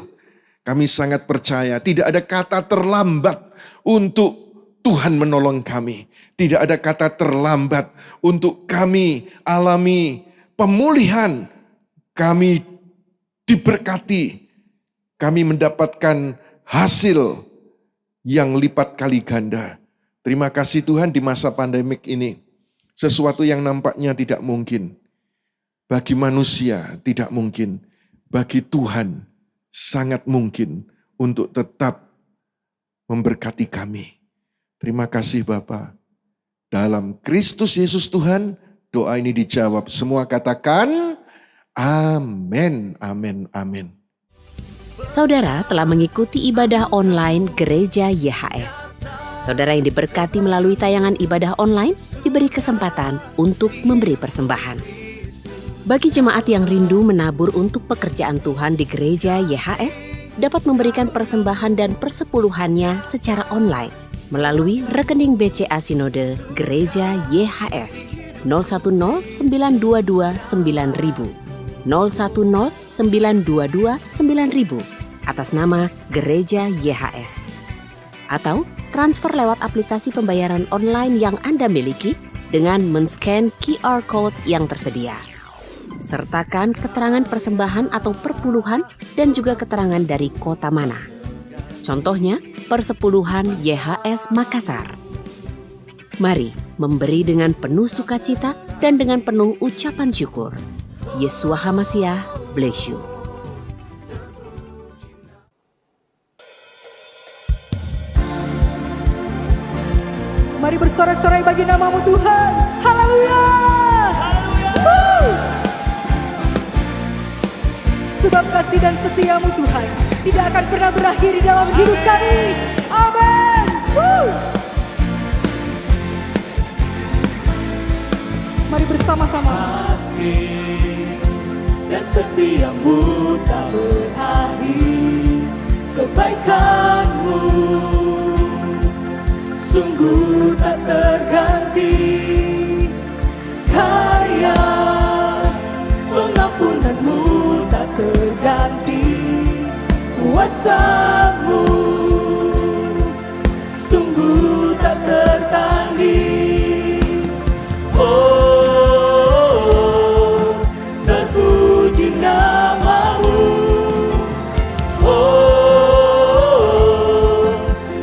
Kami sangat percaya tidak ada kata terlambat untuk Tuhan menolong kami. Tidak ada kata terlambat untuk kami alami pemulihan. Kami diberkati, kami mendapatkan hasil yang lipat kali ganda. Terima kasih Tuhan di masa pandemik ini. Sesuatu yang nampaknya tidak mungkin. Bagi manusia tidak mungkin. Bagi Tuhan sangat mungkin untuk tetap memberkati kami. Terima kasih Bapa. Dalam Kristus Yesus Tuhan, doa ini dijawab. Semua katakan, amin, amin, amin. Saudara telah mengikuti ibadah online Gereja YHS. Saudara yang diberkati melalui tayangan ibadah online diberi kesempatan untuk memberi persembahan. Bagi jemaat yang rindu menabur untuk pekerjaan Tuhan di Gereja YHS, dapat memberikan persembahan dan persepuluhannya secara online melalui rekening BCA Sinode Gereja YHS 010-922-9000 010-922-9000 atas nama Gereja YHS. Atau transfer lewat aplikasi pembayaran online yang Anda miliki dengan men-scan QR Code yang tersedia. Sertakan keterangan persembahan atau perpuluhan dan juga keterangan dari kota mana. Contohnya, persepuluhan YHS Makassar. Mari memberi dengan penuh sukacita dan dengan penuh ucapan syukur. Yeshua HaMasiah, bless you. Mari bersorak-sorai bagi nama-Mu Tuhan. Haleluya. Sebab kasih dan setia-Mu Tuhan tidak akan pernah berakhir di dalam hidup kami. Amin. Mari bersama-sama. Kasih dan setia-Mu tak berakhir, kebaikan-Mu sungguh tak terganti. Karya pengampunan-Mu tak terganti. Kuasa-Mu sungguh tak tertanding. Oh, terpuji nama-Mu. Oh,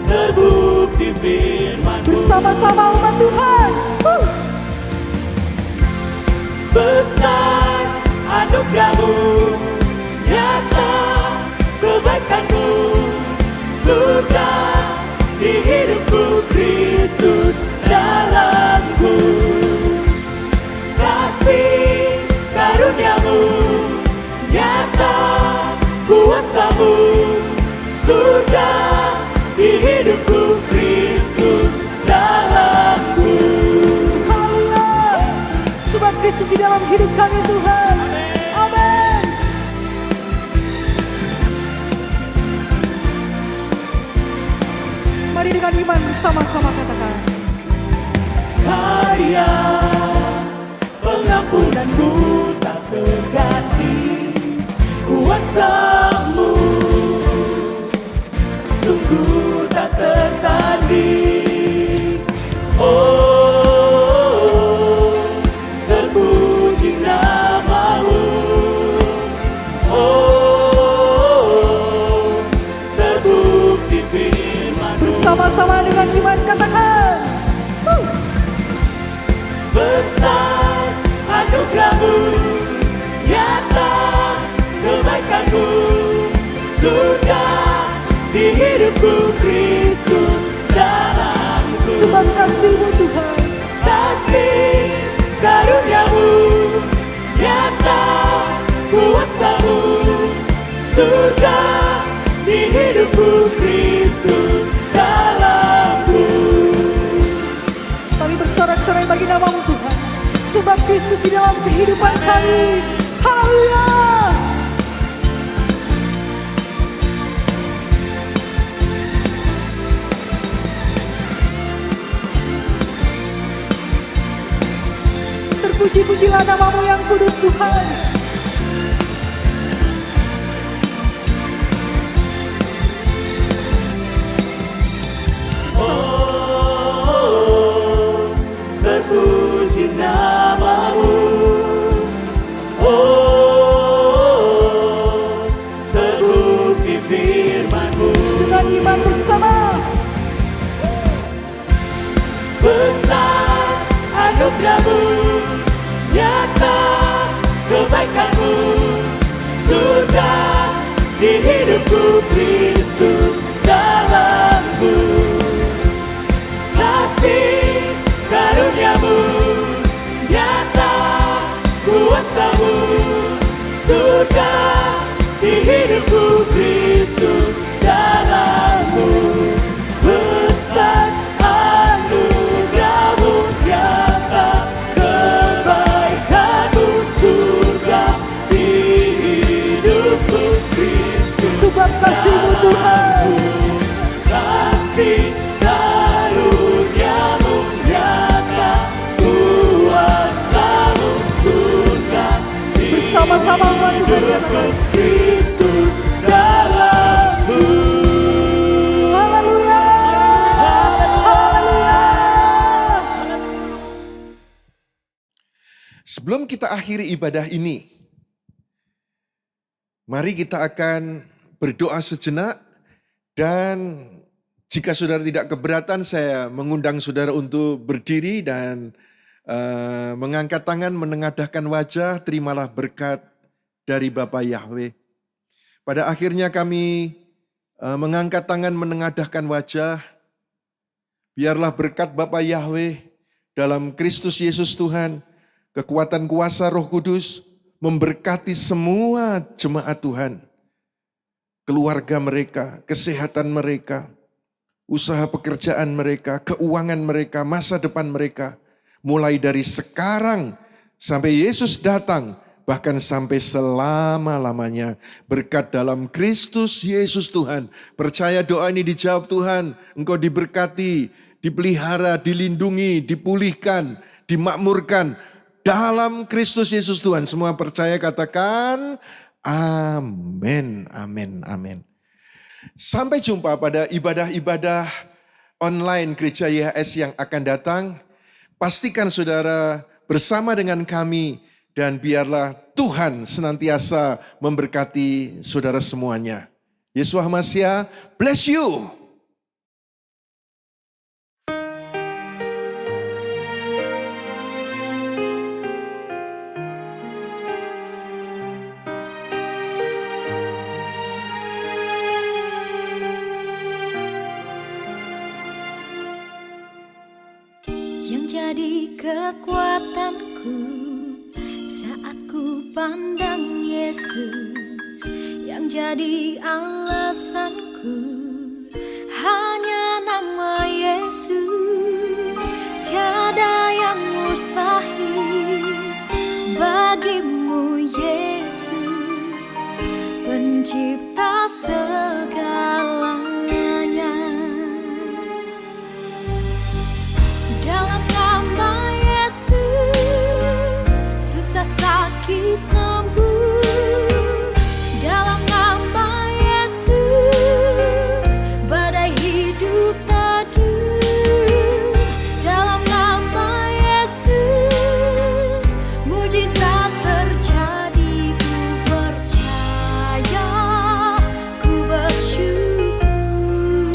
terbukti firman-Mu. Bersama-sama umat Tuhan. kuasamu. Surga di hidupku, Kristus dalamku. Haleluya. Sebab Kristus di dalam hidup kami Tuhan. Amin. Mari dengan iman sama-sama katakan. Karya pengampunanmu tak terganti, kuasamu sungguh tak tertanding. Oh, terpuji namamu. Oh, terbukti firman-Mu. Sama-sama dengan iman katakan. Besar anugerah-Mu, nyata kebaikan-Mu. Surga di hidupku, Kristus dalamku. Sebab kasih-Mu Tuhan. Kasih karunia-Mu, nyata kuasa-Mu. Surga di hidupku, Kristus dalamku. Kami bersorak-sorai bagi nama-Mu Tuhan. Sebab Kristus di dalam kehidupan kami. Haleluya. Terpuji-pujilah nama-Mu yang kudus Tuhan. Terpuji namamu. Oh, terbukti firman-Mu. Dengan iman bersama. Besar anugerah-Mu, nyata kebaikan-Mu. Surga di hidupku, Kristus dalamku. Kasih karunia-Mu, nyata kuasa-Mu. Surga di hidupku, Kristus dalamku. Besar anugerah-Mu, nyata kebaikan-Mu. Surga di hidupku, Kristus Sebab kasih-Mu Tuhan. kasih karunia-Mu, nyata kuasa-Mu. Surga di Bersama-sama mari hidupku, Kristus dalamku. Haleluya. Haleluya. Sebelum kita akhiri ibadah ini, mari kita akan berdoa sejenak, dan jika saudara tidak keberatan, saya mengundang saudara untuk berdiri dan mengangkat tangan, menengadahkan wajah, terimalah berkat dari Bapa Yahweh. Pada akhirnya kami mengangkat tangan, menengadahkan wajah, biarlah berkat Bapa Yahweh dalam Kristus Yesus Tuhan, kekuatan kuasa Roh Kudus memberkati semua jemaat Tuhan, keluarga mereka, kesehatan mereka, usaha pekerjaan mereka, keuangan mereka, masa depan mereka, mulai dari sekarang sampai Yesus datang, bahkan sampai selama-lamanya. Berkat dalam Kristus Yesus Tuhan. Percaya doa ini dijawab Tuhan, engkau diberkati, dipelihara, dilindungi, dipulihkan, dimakmurkan dalam Kristus Yesus Tuhan. Semua percaya katakan amin, amin, amin. Sampai jumpa pada ibadah-ibadah online Gereja YHS yang akan datang. Pastikan saudara bersama dengan kami, dan biarlah Tuhan senantiasa memberkati saudara semuanya. Yesus HaMashiach, bless you. Yang jadi kekuatanku saat ku pandang Yesus, yang yang jadi alasanku hanya nama Yesus. Tiada yang mustahil bagimu Yesus, pencipta segalanya. Dalam nama Yesus susah sakit sembuh. Dalam nama Yesus badai hidup teduh. Dalam nama Yesus mujizat terjadi. Ku percaya, ku bersyukur,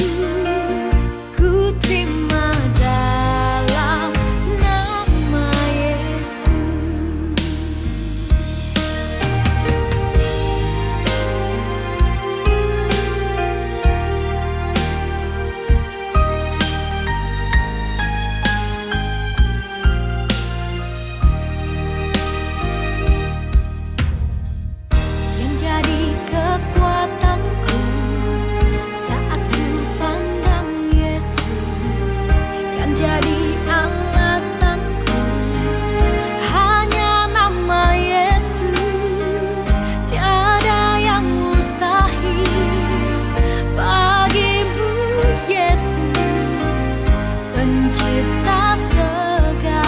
ku terima dalam nama Yesus. Yang jadi kekuatanku saat ku pandang Yesus, yang jadi alasanku hanya nama Yesus. Tiada yang mustahil bagimu Yesus, pencipta segalanya.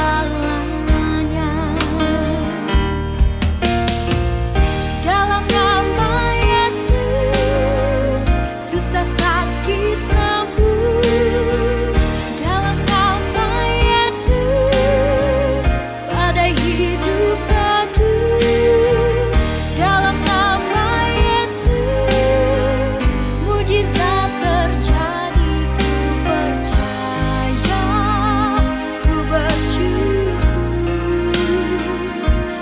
Dalam nama Yesus susah sakit sembuh. Dalam nama Yesus badai hidup teduh. Dalam nama Yesus mujizat terjadi. Ku percaya, ku bersyukur,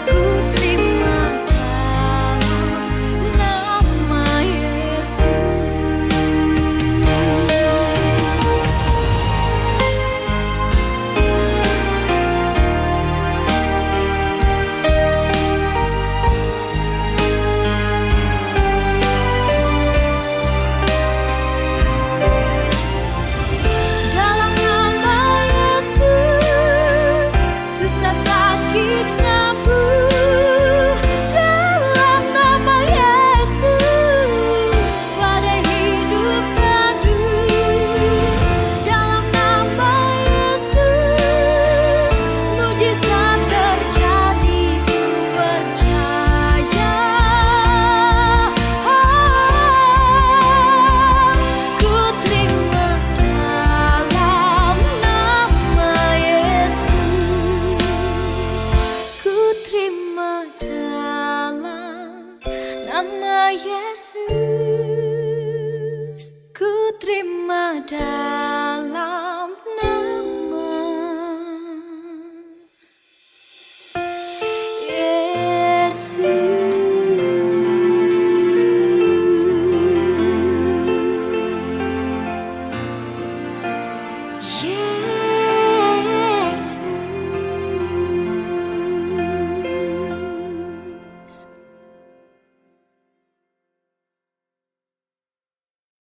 ku terima dalam nama Yesus. Dalam nama Yesus susah sakit sembuh. Dalam nama Yesus badai hidup teduh. Dalam nama Yesus mujizat terjadi. Ku percaya, ku terima dalam nama Yesus. Ku terima dalam nama Yesus. Ku terima dalam